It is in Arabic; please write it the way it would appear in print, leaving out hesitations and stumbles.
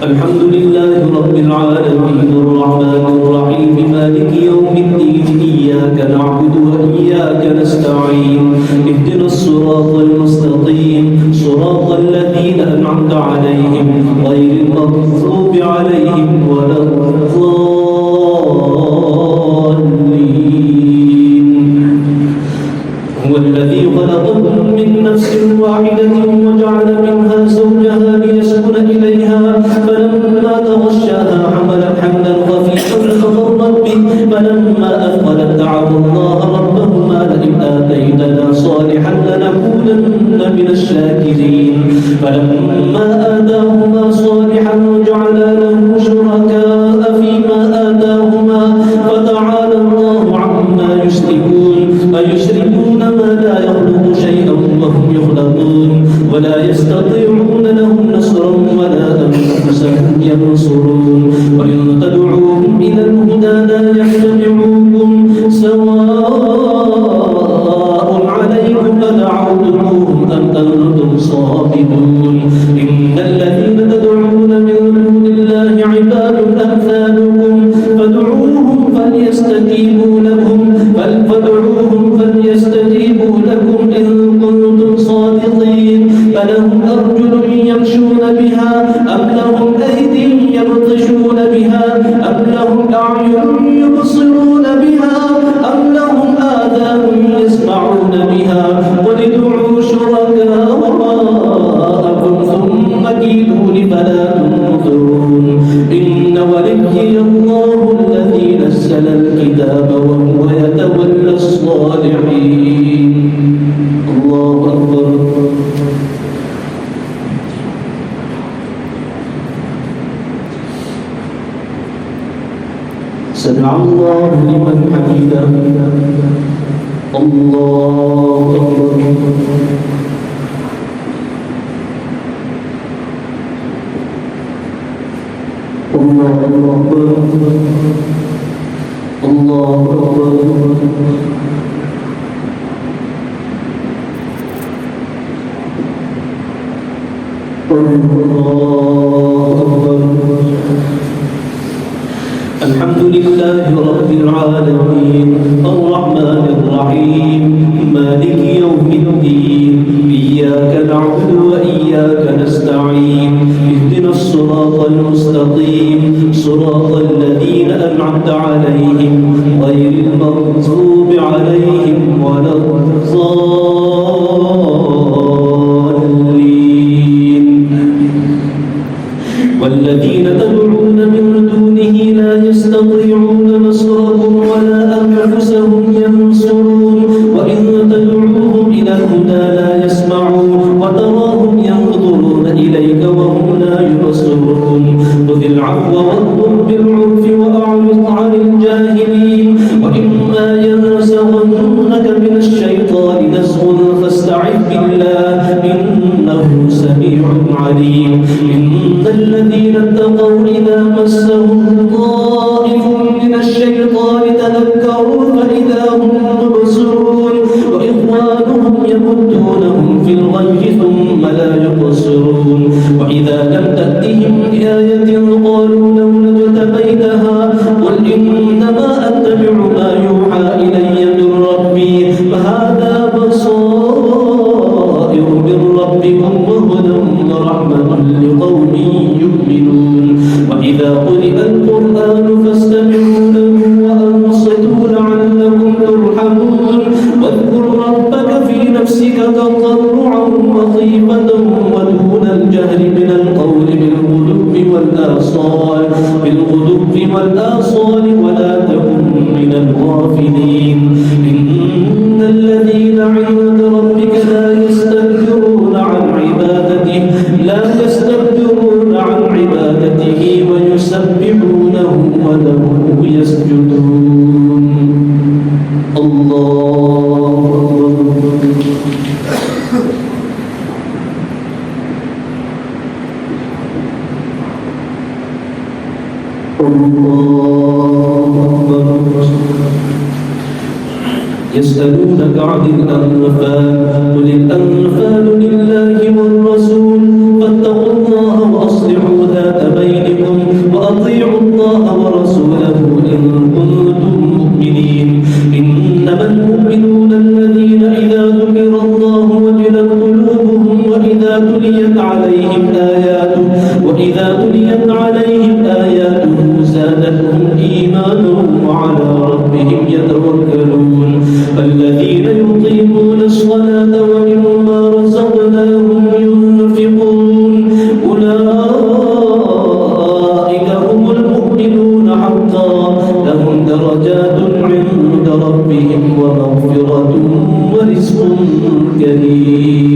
الحمد لله رب العالمين الرحمن الرحيم مالك يوم الدين إياك نعبد وإياك نستعين اهدنا الصراط المستقيم صراط الذين أنعمت عليهم غير المغضوب عليهم ولا الضالين. هو الذي خلقكم من نفس واحدة وجعل منها زوجها ليسكن إليها فلما تغشاها حملت حملا خفيفا فمرت به فلما أثقلت دعوا الله ربهما لئن آتيتنا صالحا لنكونن من الشاكرين فلما آتاهما صالحا جعلا له شركاء فيما آتاهما فتعالى الله عما يشركون أيشركون ما لا يخلق شيئا وهم يخلقون ولا يستطيعون لهم نصرا ولا أنفسهم ينصرون وإن تدعوهم إلى الهدى لا يتبعوكم سواء عليكم أدعوتموهم أم أنتم صامتون إن الذين تدعون من دون الله عباد أمثالكم فادعوهم فليستجيبوا لكم إن كنتم صادقين فلهم أرجل يمشون بها أم لهم أيدي يبطشون بها أم لهم أعين يبصرون بها أم لهم آذان يسمعون بها قل ادعوا شركاءكم ثم كيدون فلا تنظرون إن وليي الله الذي نزل الكتاب وهو يتولى الصالحين. الله أكبر. سمع الله لمن حمده. الله أكبر. الله أكبر. الله أكبر. الحمد لله رب العالمين الرحمن الرحيم مالك يوم الدين إياك نعبد وإياك نستعين اهدنا الصراط المستقيم صراط الذين أنعمت عليهم غير المغضوب عليهم ولا الضالين. والذين تدعون من دونه لا يستطيعون نصركم ولا أنفسهم ينصرون وإن تدعوهم إلى الهدى لا يسمعون وتراهم ينظرون إليك وهم لا يبصرون خذ العفو وأمر بالعرف وأعرض عن الجاهلين وإما ينزغنك من الشيطان نزغ فاستعذ بالله إنه سميع عليم. إن الذين اتقوا إذا مسهم طائف من الشيطان تذكروا فإذا هم مبصرون وإخوانهم يمدونهم في الغي ثم لا يقصرون وإذا لم تأتهم آية قالوا لولا اجتبيتها قل إنما أتبع ما يوحى إلي من ربي فهذا بصائر من ربكم وهدى ورحمة لقوم يؤمنون. وإذا قرئ القرآن فاستمعوا له وأنصتوا لعلكم ترحمون واذكر ربك في نفسك تضرعا وخيفة ودون الجهر من القول بالغدو والآصال ولا تكن من الغافلين. إن الذين عند ربك لا يستكبرون عن عبادته ويسبحونه وله يسجدون. الله أكبر. يسألونك عن الأنفال قل الأنفال لله والرسول فاتقوا الله وأصلحوا ذات بينكم درجات عند ربهم ومغفرة ورزق كريم